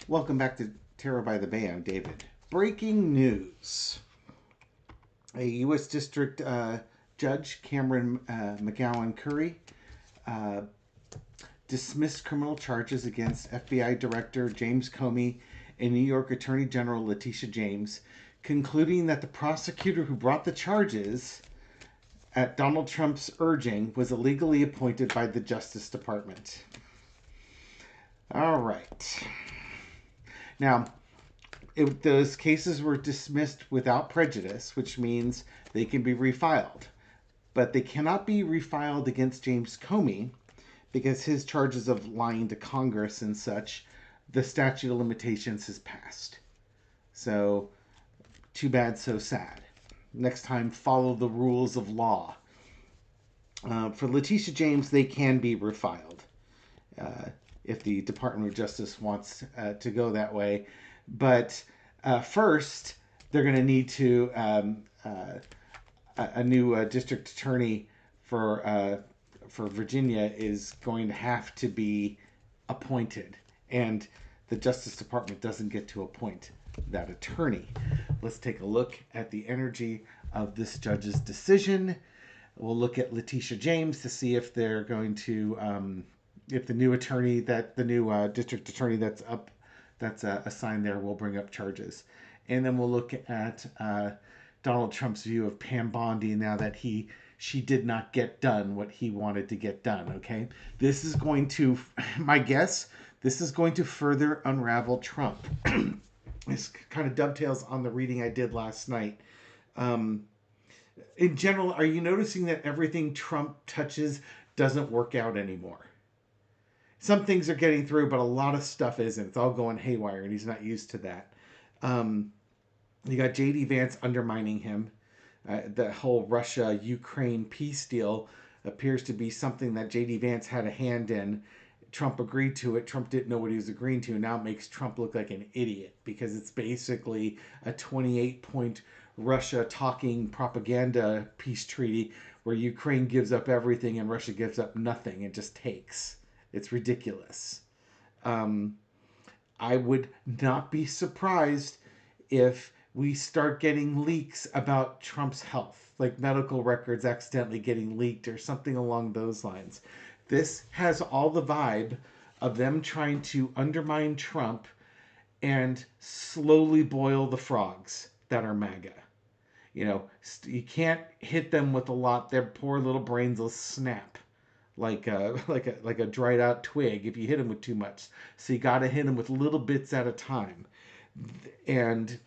Welcome back to Terror by the Bay. I'm David. Breaking news. A U.S. District Judge, Cameron McGowan Curry, uh, dismissed criminal charges against FBI Director James Comey and New York Attorney General Letitia James, concluding that the prosecutor who brought the charges at Donald Trump's urging was illegally appointed by the Justice Department. All right. Now, those cases were dismissed without prejudice, which means they can be refiled. But they cannot be refiled against James Comey because his charges of lying to Congress and such, the statute of limitations has passed. So, too bad, so sad. Next time, follow the rules of law. For Letitia James, they can be refiled if the Department of Justice wants to go that way. But first, they're going to need to a new district attorney for Virginia is going to have to be appointed, and the Justice Department doesn't get to appoint that attorney. Let's take a look at the energy of this judge's decision. We'll look at Letitia James to see if they're going to if the new attorney district attorney that's assigned there will bring up charges. And then we'll look at Donald Trump's view of Pam Bondi now that she did not get done what he wanted to get done. Okay, this is going to, my guess, this is going to further unravel Trump. This kind of dovetails on the reading I did last night. In general, are you noticing that everything Trump touches doesn't work out anymore? Some things are getting through, but a lot of stuff isn't. It's all going haywire, and he's not used to that. You got J.D. Vance undermining him. The whole Russia-Ukraine peace deal appears to be something that J.D. Vance had a hand in. Trump agreed to it. Trump didn't know what he was agreeing to. Now it makes Trump look like an idiot because it's basically a 28-point Russia talking propaganda peace treaty where Ukraine gives up everything and Russia gives up nothing and just takes. It's ridiculous. I would not be surprised if we start getting leaks about Trump's health, like medical records accidentally getting leaked or something along those lines. This has all the vibe of them trying to undermine Trump and slowly boil the frogs that are MAGA. You know, you can't hit them with a lot; their poor little brains will snap like a dried out twig if you hit them with too much. So you got to hit them with little bits at a time. And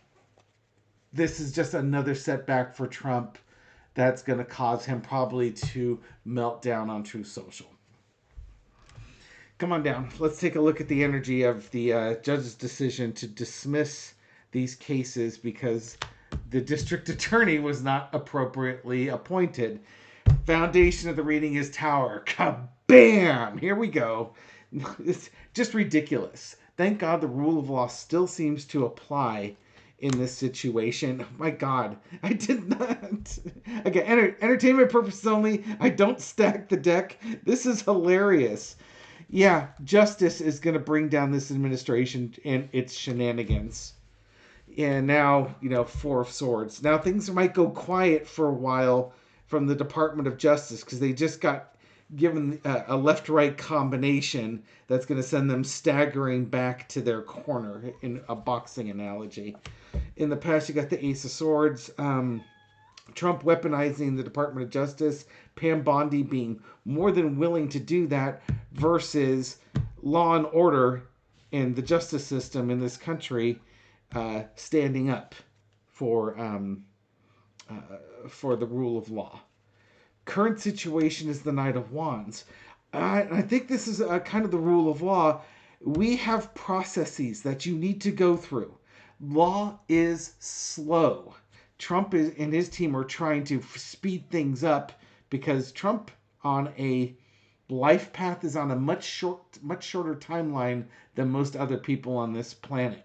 this is just another setback for Trump that's going to cause him probably to melt down on Truth Social. Come on down. Let's take a look at the energy of the judge's decision to dismiss these cases because the district attorney was not appropriately appointed. Foundation of the reading is Tower. Kabam! Here we go. It's just ridiculous. Thank God the rule of law still seems to apply in this situation. Oh my God, I did not. Again, entertainment purposes only. I don't stack the deck. This is hilarious. Yeah, justice is going to bring down this administration and its shenanigans. And now, Four of Swords. Now things might go quiet for a while from the Department of Justice because they just got given a left-right combination that's going to send them staggering back to their corner in a boxing analogy. In the past, you got the Ace of Swords, Trump weaponizing the Department of Justice, Pam Bondi being more than willing to do that versus law and order and the justice system in this country standing up for the rule of law. Current situation is the Knight of Wands. I think this is kind of the rule of law. We have processes that you need to go through. Law is slow. Trump and his team are trying to speed things up because Trump on a life path is on a much shorter timeline than most other people on this planet.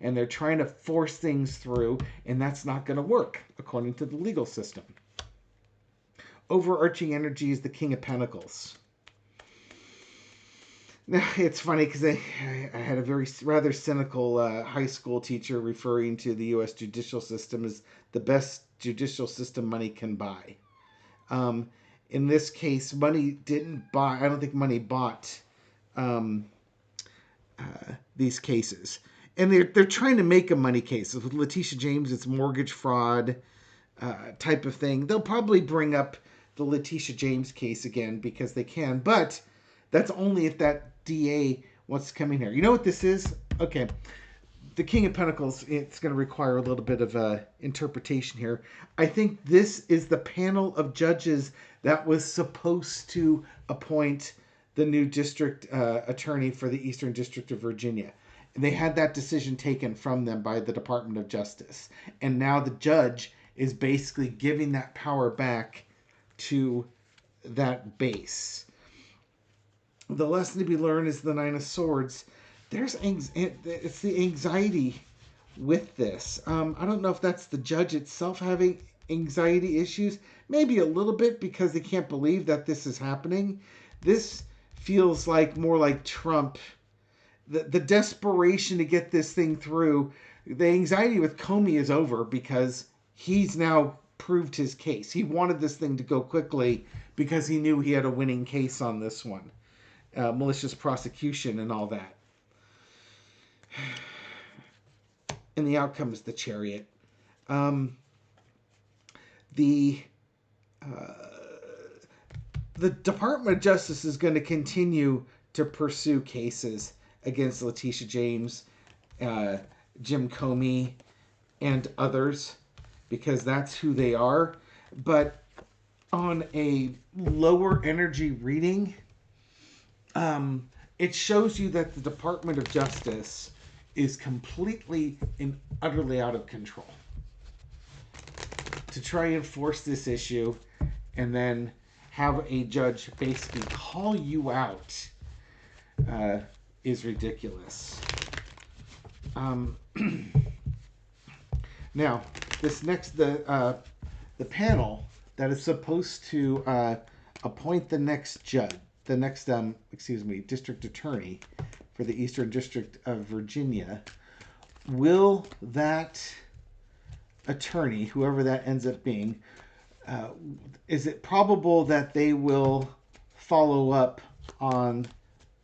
And they're trying to force things through, and that's not going to work according to the legal system. Overarching energy is the King of Pentacles. Now, it's funny because I had a rather cynical high school teacher referring to the U.S. judicial system as the best judicial system money can buy. Um, in this case, money didn't buy. I don't think money bought um, these cases, and they're trying to make a money case with Letitia James. It's mortgage fraud type of thing. They'll probably bring up the Letitia James case again because they can, but that's only if that DA wants to come in here. You know what this is? Okay. The King of Pentacles, it's going to require a little bit of interpretation here. I think this is the panel of judges that was supposed to appoint the new district attorney for the Eastern District of Virginia. And they had that decision taken from them by the Department of Justice. And now the judge is basically giving that power back to that base. The lesson to be learned is the Nine of Swords. It's the anxiety with this. I don't know if that's the judge itself having anxiety issues. Maybe a little bit because they can't believe that this is happening. This feels like more like Trump. The desperation to get this thing through. The anxiety with Comey is over because he's now proved his case. He wanted this thing to go quickly because he knew he had a winning case on this one. Malicious prosecution and all that. And the outcome is the Chariot. The Department of Justice is going to continue to pursue cases against Letitia James, Jim Comey, and others because that's who they are. But on a lower energy reading, it shows you that the Department of Justice is completely and utterly out of control. To try and force this issue and then have a judge basically call you out is ridiculous. Now, the panel that is supposed to appoint the next judge, district attorney for the Eastern District of Virginia, will that attorney, whoever that ends up being, is it probable that they will follow up on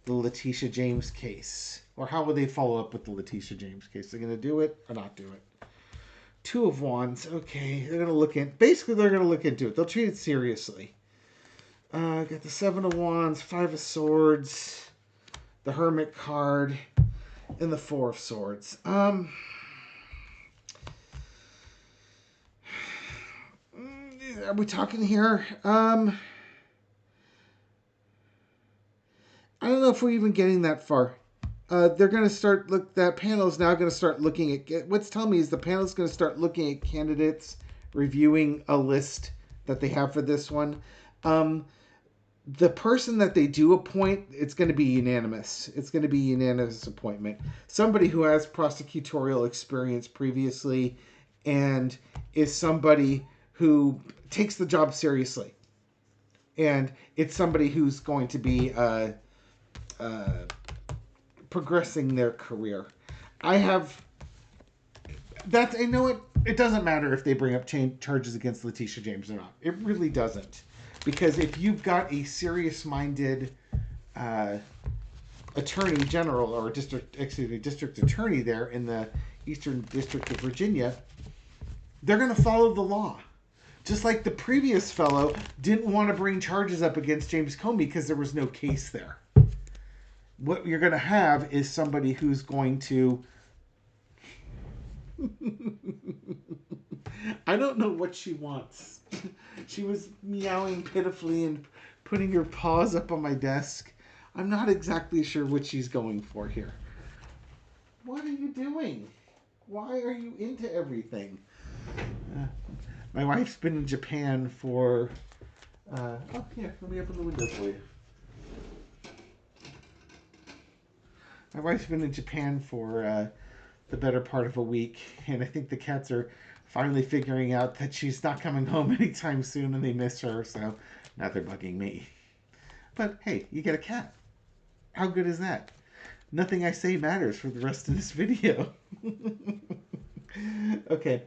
the Letitia James case? Or how will they follow up with the Letitia James case? They're going to do it or not do it? Two of Wands. Okay, they're going to look into it. They'll treat it seriously. Got the Seven of Wands, Five of Swords, the Hermit card, and the Four of Swords. Are we talking here? I don't know if we're even getting that far. They're going to start that panel is now going to start looking at, what's telling me is the panel is going to start looking at candidates, reviewing a list that they have for this one. The person that they do appoint, it's going to be unanimous. It's going to be a unanimous appointment. Somebody who has prosecutorial experience previously and is somebody who takes the job seriously. And it's somebody who's going to be progressing their career. I know it doesn't matter if they bring up charges against Letitia James or not. It really doesn't. Because if you've got a serious-minded attorney general or district attorney there in the Eastern District of Virginia, they're going to follow the law. Just like the previous fellow didn't want to bring charges up against James Comey because there was no case there. What you're going to have is somebody who's going to... I don't know what she wants. She was meowing pitifully and putting her paws up on my desk. I'm not exactly sure what she's going for here. What are you doing? Why are you into everything? My wife's been in Japan for... let me open the window for you. My wife's been in Japan for the better part of a week, and I think the cats are finally figuring out that she's not coming home anytime soon and they miss her, so now they're bugging me. But hey, you get a cat. How good is that? Nothing I say matters for the rest of this video. Okay.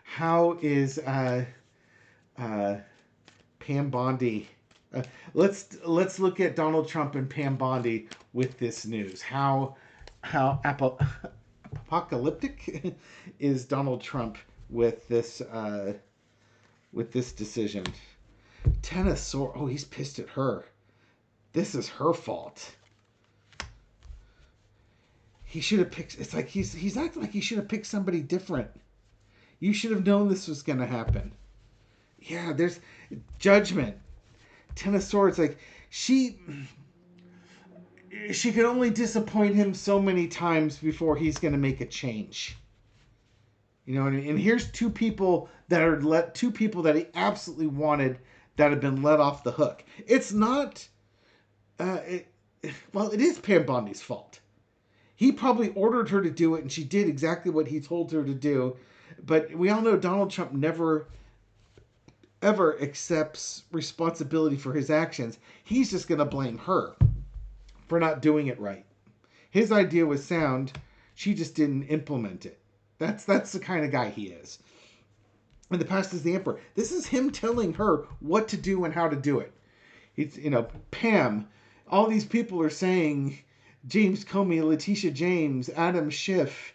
How is uh, Pam Bondi? Let's look at Donald Trump and Pam Bondi with this news. How apocalyptic is Donald Trump with this decision? Tennisor. Oh, he's pissed at her. This is her fault. He should have picked. It's like he's acting like he should have picked somebody different. You should have known this was going to happen. Yeah, there's judgment. Ten of Swords. Like she could only disappoint him so many times before he's going to make a change. You know, and here's two people that he absolutely wanted that have been let off the hook. It's not. It is Pam Bondi's fault. He probably ordered her to do it, and she did exactly what he told her to do. But we all know Donald Trump never, ever accepts responsibility for his actions. He's just going to blame her for not doing it right. His idea was sound. She just didn't implement it. That's the kind of guy he is. And the past is the emperor. This is him telling her what to do and how to do it. It's, Pam, all these people are saying James Comey, Letitia James, Adam Schiff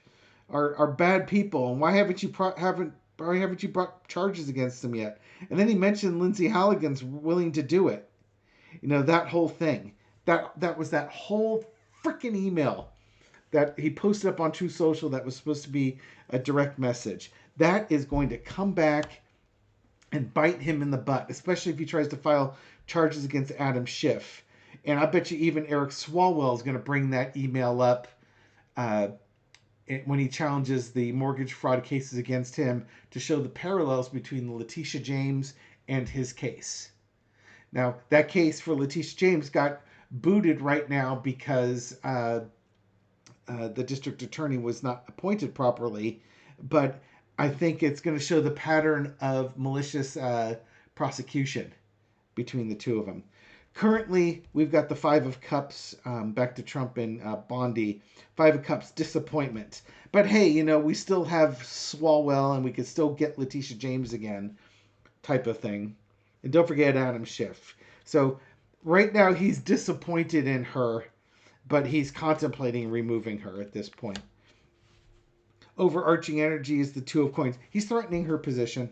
are bad people, and why haven't you brought charges against them yet? And then he mentioned Lindsey Halligan's willing to do it. That whole thing. That was that whole freaking email that he posted up on True Social that was supposed to be a direct message. That is going to come back and bite him in the butt, especially if he tries to file charges against Adam Schiff. And I bet you even Eric Swalwell is going to bring that email up when he challenges the mortgage fraud cases against him to show the parallels between Letitia James and his case. Now, that case for Letitia James got booted right now because the district attorney was not appointed properly, but I think it's going to show the pattern of malicious prosecution between the two of them. Currently, we've got the Five of Cups, back to Trump and Bondi. Five of Cups, disappointment. But hey, we still have Swalwell and we could still get Letitia James again, type of thing. And don't forget Adam Schiff. So right now he's disappointed in her, but he's contemplating removing her at this point. Overarching energy is the Two of Coins. He's threatening her position.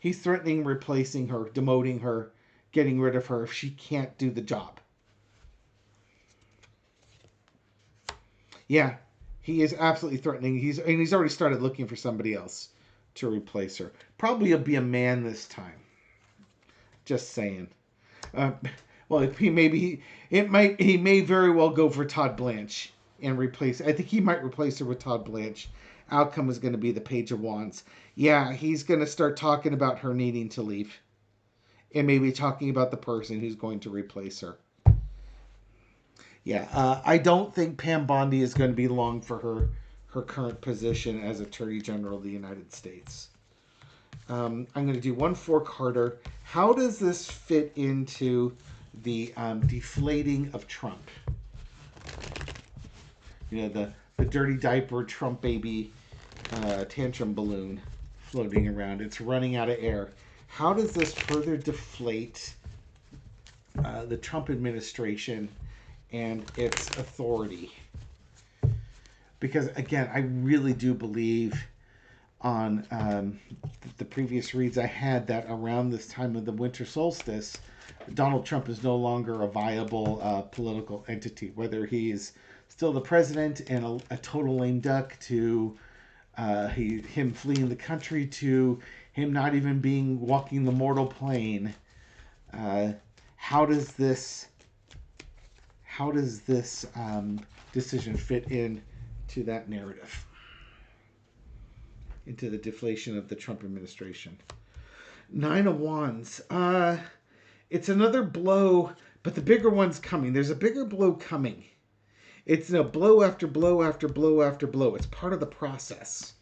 He's threatening replacing her, demoting her, getting rid of her if she can't do the job. Yeah, he is absolutely threatening. He's already started looking for somebody else to replace her. Probably he'll be a man this time. Just saying. He may very well go for Todd Blanche and replace. I think he might replace her with Todd Blanche. Outcome is going to be the Page of Wands. Yeah, he's going to start talking about her needing to leave. And maybe talking about the person who's going to replace her. Yeah, I don't think Pam Bondi is going to be long for her current position as Attorney General of the United States. I'm going to do one four-carder. How does this fit into the deflating of Trump? The dirty diaper Trump baby tantrum balloon floating around. It's running out of air. How does this further deflate the Trump administration and its authority? Because, again, I really do believe on the previous reads I had that around this time of the winter solstice, Donald Trump is no longer a viable political entity, whether he's still the president and a total lame duck to him fleeing the country to him not even walking the mortal plane. How does this decision fit in to that narrative, into the deflation of the Trump administration? Nine of Wands. It's another blow, but the bigger one's coming. There's a bigger blow coming. It's blow after blow after blow after blow. It's part of the process.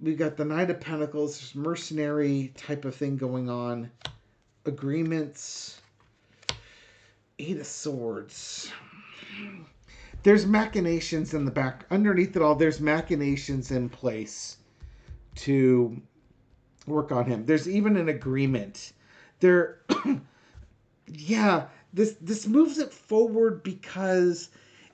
We've got the Knight of Pentacles, this mercenary type of thing going on. Agreements. Eight of Swords. There's machinations in the back. Underneath it all, there's machinations in place to work on him. There's even an agreement. There, yeah. This moves it forward because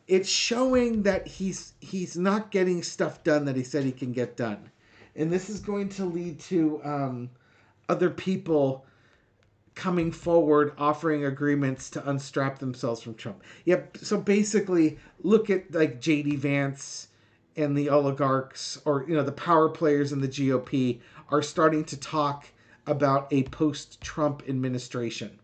it's showing that he's not getting stuff done that he said he can get done, and this is going to lead to other people coming forward offering agreements to unstrap themselves from Trump. Yep. So basically, look at like J.D. Vance and the oligarchs, or the power players in the GOP are starting to talk about a post-Trump administration.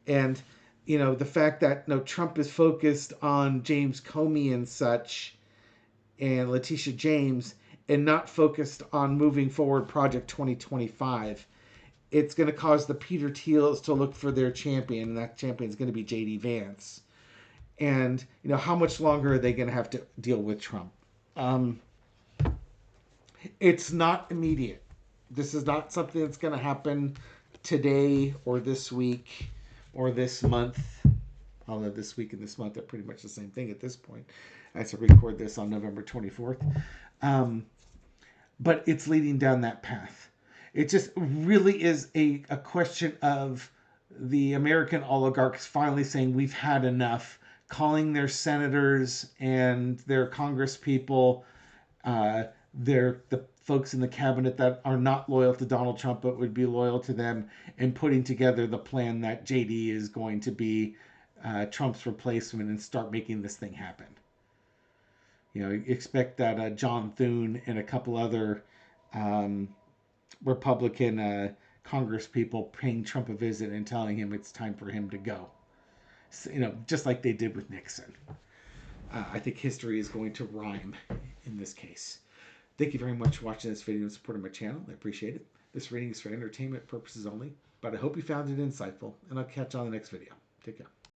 And the fact that Trump is focused on James Comey and such, and Letitia James, and not focused on moving forward Project 2025, it's going to cause the Peter Thiels to look for their champion, and that champion is going to be J.D. Vance. And how much longer are they going to have to deal with Trump? It's not immediate. This is not something that's going to happen today or this week or this month. Although this week and this month are pretty much the same thing at this point. I have to record this on November 24th. But it's leading down that path. It just really is a question of the American oligarchs finally saying we've had enough, calling their senators and their Congress people, the folks in the cabinet that are not loyal to Donald Trump but would be loyal to them, and putting together the plan that JD is going to be Trump's replacement and start making this thing happen. Expect that John Thune and a couple other Republican Congress people paying Trump a visit and telling him it's time for him to go. So, just like they did with Nixon. I think history is going to rhyme in this case. Thank you very much for watching this video and supporting my channel. I appreciate it. This reading is for entertainment purposes only, but I hope you found it insightful, and I'll catch you on the next video. Take care.